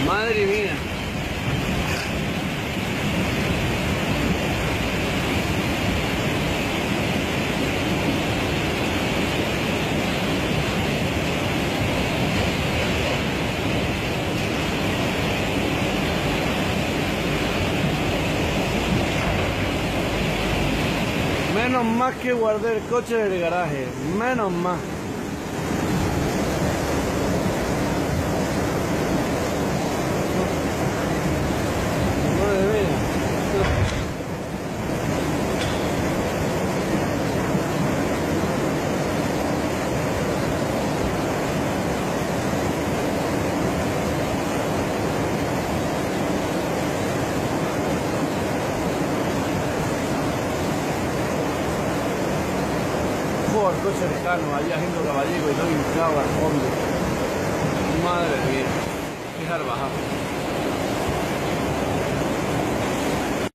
Madre mía. Menos más que guardé el coche en el garaje, menos más. Madre mía. El coche lejano, allá haciendo caballero y no hinchaba al fondo. Madre mía, qué salvajazo.